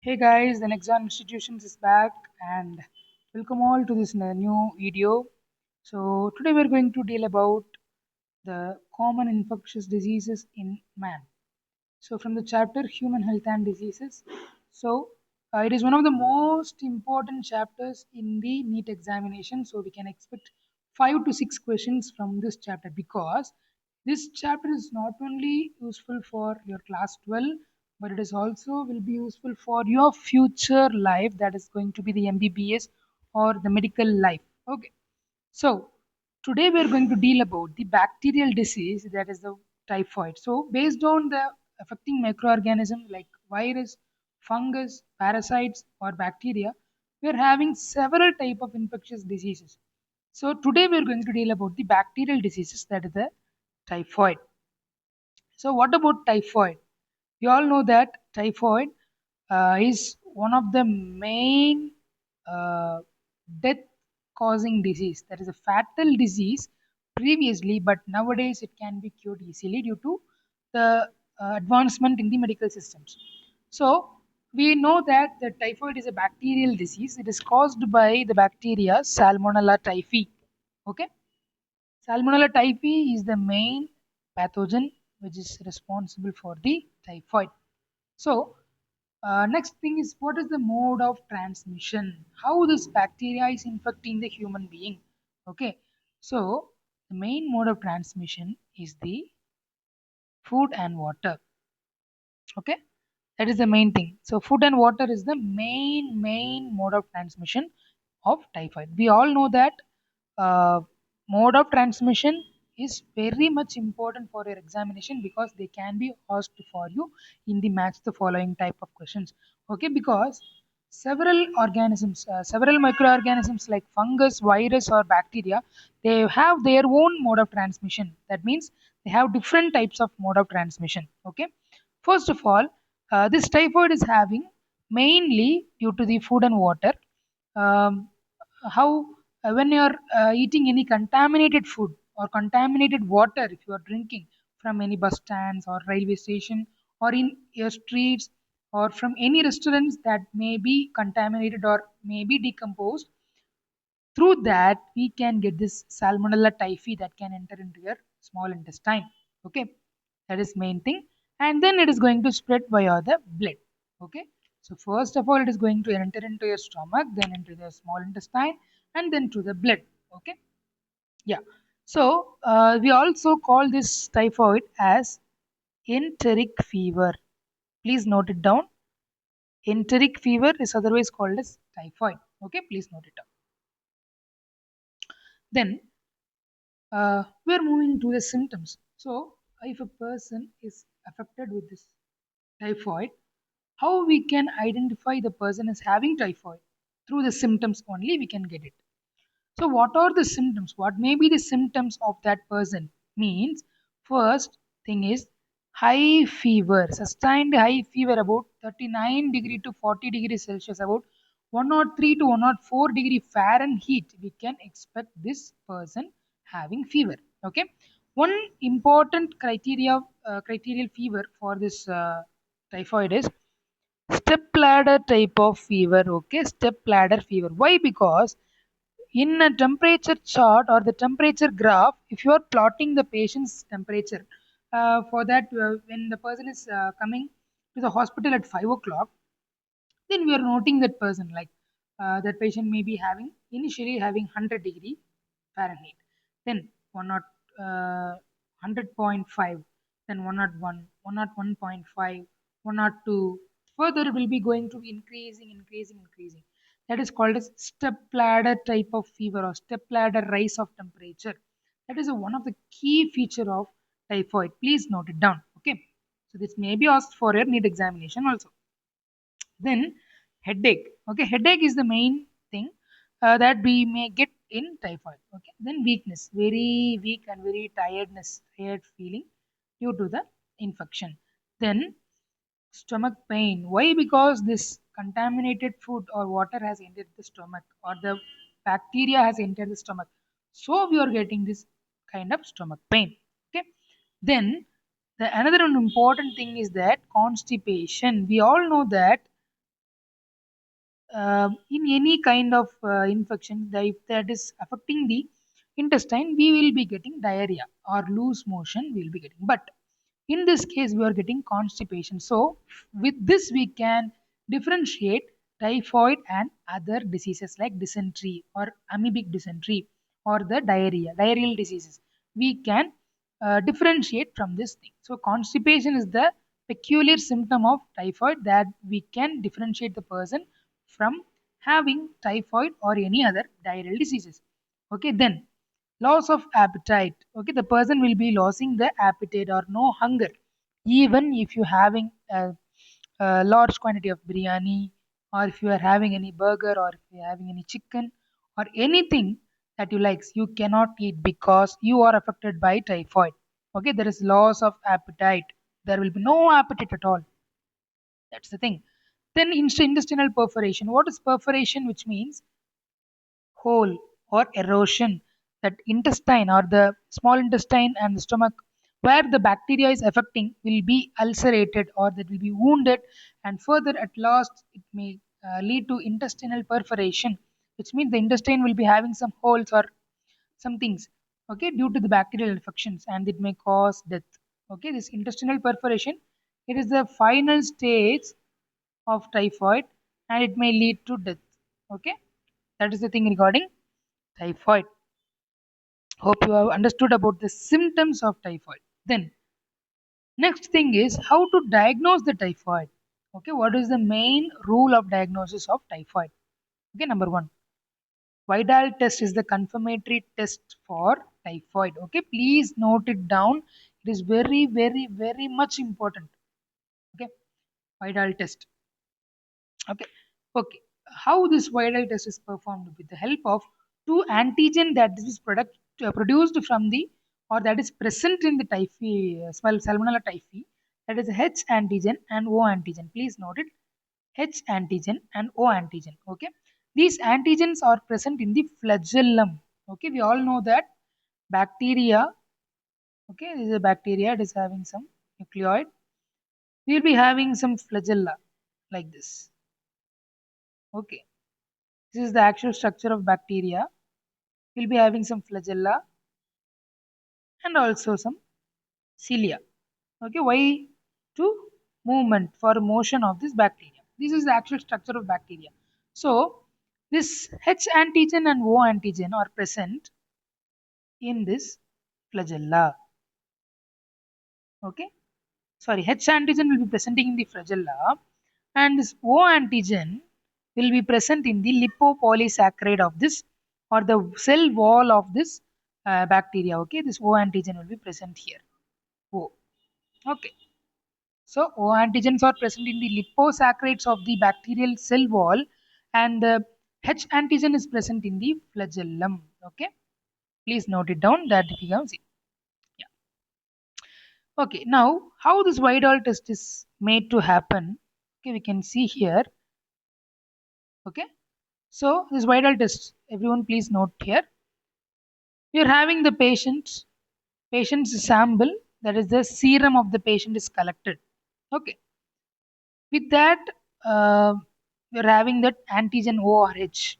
Hey guys, the Nexon Institutions is back and welcome all to this new video. So today we're going to deal about the common infectious diseases in man. So from the chapter Human Health and Diseases. It is one of the most important chapters in the NEET examination. So we can expect 5 to 6 questions from this chapter because this chapter is not only useful for your class 12, but it is also will be useful for your future life, that is going to be the MBBS or the medical life. Okay. So today we are going to deal about the bacterial disease, that is the typhoid. So based on the affecting microorganism like virus, fungus, parasites or bacteria, we are having several type of infectious diseases. So today we are going to deal about the bacterial diseases, that is the typhoid. So what about typhoid? We all know that typhoid is one of the main uh, death causing disease. That is a fatal disease previously, but nowadays it can be cured easily due to the advancement in the medical systems. So we know that the typhoid is a bacterial disease. It is caused by the bacteria Salmonella typhi. Okay, Salmonella typhi is the main pathogen which is responsible for the typhoid. So, next thing is, what is the mode of transmission? How this bacteria is infecting the human being? Okay, so the main mode of transmission is the food and water. Okay, that is the main thing. So, food and water is the main mode of transmission of typhoid. We all know that uh, mode of transmission is very much important for your examination because they can be asked for you in the match the following type of questions. Okay, because several microorganisms like fungus, virus or bacteria, they have their own mode of transmission. That means they have different types of mode of transmission. Okay, first of all, this typhoid is having mainly due to the food and water. Um, how when you're eating any contaminated food or contaminated water, if you are drinking from any bus stands or railway station or in your streets or from any restaurants that may be contaminated or may be decomposed, through that we can get this Salmonella typhi that can enter into your small intestine. Okay, that is main thing. And then it is going to spread via the blood. Okay, so first of all it is going to enter into your stomach, then into the small intestine, and then to the blood. Okay, yeah. So we also call this typhoid as enteric fever. Please note it down. Enteric fever is otherwise called as typhoid. Okay, please note it down. Then we're moving to the symptoms. So, if a person is affected with this typhoid, how we can identify the person is having typhoid? Through the symptoms only we can get it. So, what are the symptoms? What may be the symptoms of that person? Means, first thing is high fever, sustained high fever about 39 degree to 40 degrees Celsius, about 103 to 104 degree Fahrenheit. We can expect this person having fever. Okay. One important criterial fever for this typhoid is step ladder type of fever. Okay, step ladder fever. Why? Because in a temperature chart or the temperature graph, if you are plotting the patient's temperature, for that, when the person is coming to the hospital at 5 o'clock, then we are noting that person like that patient may be having initially having 100 degree Fahrenheit, then 1 not 100.5, then 101, 101.5, 102. Further it will be going to be increasing. That is called as step ladder type of fever or step ladder rise of temperature. That is one of the key feature of typhoid. Please note it down. Okay, so this may be asked for your NEET examination also. Then headache. Okay, headache is the main thing that we may get in typhoid. Okay, then weakness, very weak and very tired feeling due to the infection. Then stomach pain. Why? Because this contaminated food or water has entered the stomach or the bacteria has entered the stomach. So we are getting this kind of stomach pain. Okay. Then the another one important thing is that constipation. We all know that in any kind of infection that if that is affecting the intestine, we will be getting diarrhea or loose motion we will be getting. But in this case we are getting constipation. So with this we can differentiate typhoid and other diseases like dysentery or amoebic dysentery or the diarrheal diseases. We can differentiate from this thing. So constipation is the peculiar symptom of typhoid that we can differentiate the person from having typhoid or any other diarrheal diseases. Okay, then loss of appetite. Okay, the person will be losing the appetite or no hunger, even if you having a large quantity of biryani, or if you are having any burger, or if you are having any chicken or anything that you likes, you cannot eat because you are affected by typhoid. Okay, there is loss of appetite. There will be no appetite at all. That's the thing. Then intestinal perforation. What is perforation? Which means hole or erosion, that intestine or the small intestine and the stomach where the bacteria is affecting will be ulcerated or that will be wounded, and further at last it may lead to intestinal perforation, which means the intestine will be having some holes or some things, okay, due to the bacterial infections, and it may cause death. Okay, this intestinal perforation, it is the final stage of typhoid and it may lead to death. Okay, that is the thing regarding typhoid. Hope you have understood about the symptoms of typhoid. Then, next thing is how to diagnose the typhoid. Okay, what is the main rule of diagnosis of typhoid? Okay, number one, Vidal test is the confirmatory test for typhoid. Okay, please note it down. It is very, very, very much important. Okay, Vidal test. Okay. Okay. How this viral test is performed with the help of two antigen that is produced from the or that is present in the typhi, Salmonella typhi, that is H antigen and O antigen. Please note it, H antigen and O antigen. Okay, these antigens are present in the flagellum. Okay, we all know that bacteria. Okay, this is a bacteria. It is having some nucleoid. We will be having some flagella like this. Okay, this is the actual structure of bacteria. We'll be having some flagella and also some cilia. Okay, why? To movement for motion of this bacteria. This is the actual structure of bacteria. So this H antigen and O antigen are present in this flagella. Okay, sorry, H antigen will be presenting in the flagella, and this O antigen will be present in the lipopolysaccharide of this or the cell wall of this bacteria. Okay, this O antigen will be present here. O. Okay, so O antigens are present in the liposaccharides of the bacterial cell wall, and the H antigen is present in the flagellum. Okay, please note it down that if you can see. Yeah. Okay, now how this Widal test is made to happen? Okay, we can see here. Okay, so this Widal test, everyone please note here. We are having the patient's sample, that is the serum of the patient is collected. Okay, with that we are having that antigen ORH.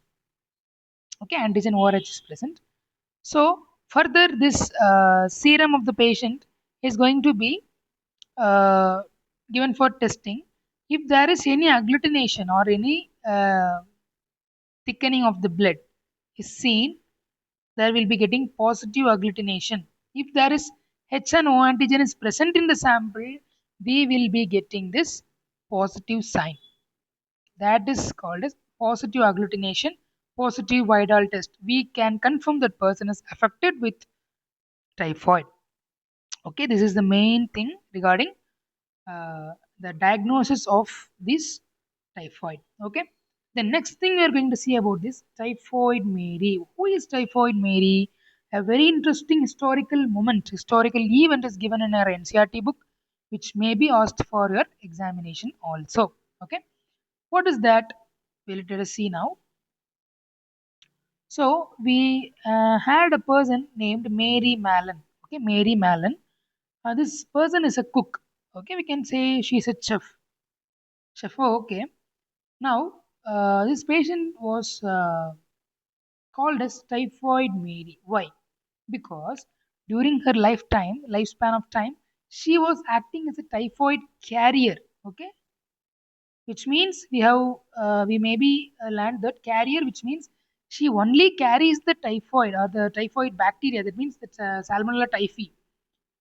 Okay, antigen ORH is present. So further this serum of the patient is going to be uh, given for testing. If there is any agglutination or any thickening of the blood is seen, there will be getting positive agglutination. If there is H and O antigen is present in the sample, we will be getting this positive sign. That is called as positive agglutination, positive Vidal test. We can confirm that person is affected with typhoid. Okay, this is the main thing regarding the diagnosis of this typhoid. Okay, the next thing we are going to see about this typhoid Mary. Who is typhoid Mary? A very interesting historical event is given in our NCRT book, which may be asked for your examination also. Okay, what is that? Let us see now. So we had a person named Mary Mallon. Okay, Mary Mallon. This person is a cook. Okay, we can say she's a chef. Chef. Okay. Now This patient was called as Typhoid Mary. Why? Because during her lifespan of time, she was acting as a typhoid carrier. Okay, which means we maybe learned that carrier, which means she only carries the typhoid or the typhoid bacteria. That means that's Salmonella typhi.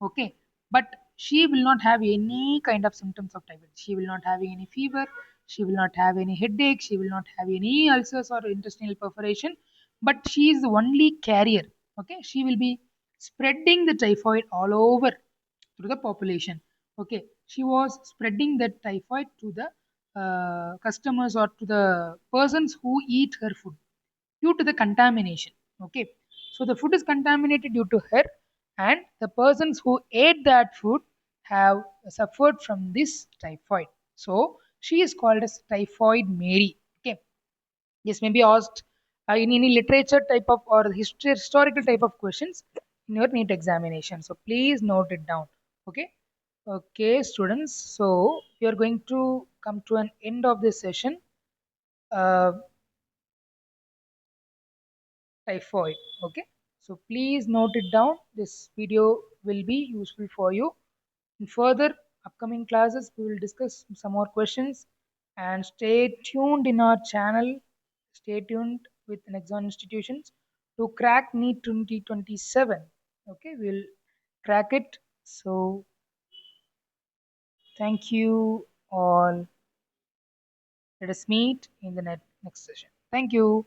Okay, but she will not have any kind of symptoms of typhoid. She will not have any fever. She will not have any headache. She will not have any ulcers or intestinal perforation. But she is the only carrier. Okay, she will be spreading the typhoid all over through the population. Okay, she was spreading that typhoid to the customers or to the persons who eat her food due to the contamination. Okay, so the food is contaminated due to her, and the persons who ate that food have suffered from this typhoid. So she is called as Typhoid Mary. Okay, this may be asked in any literature type of or historical type of questions in your NEET examination. So please note it down. Okay. Okay, students. So we are going to come to an end of this session. Uh, Typhoid. Okay. So please note it down. This video will be useful for you. In further upcoming classes, we will discuss some more questions and stay tuned in our channel. Stay tuned with Nexon institutions to crack NEET 2027. Okay, we'll crack it. So thank you all. Let us meet in the next session. Thank you.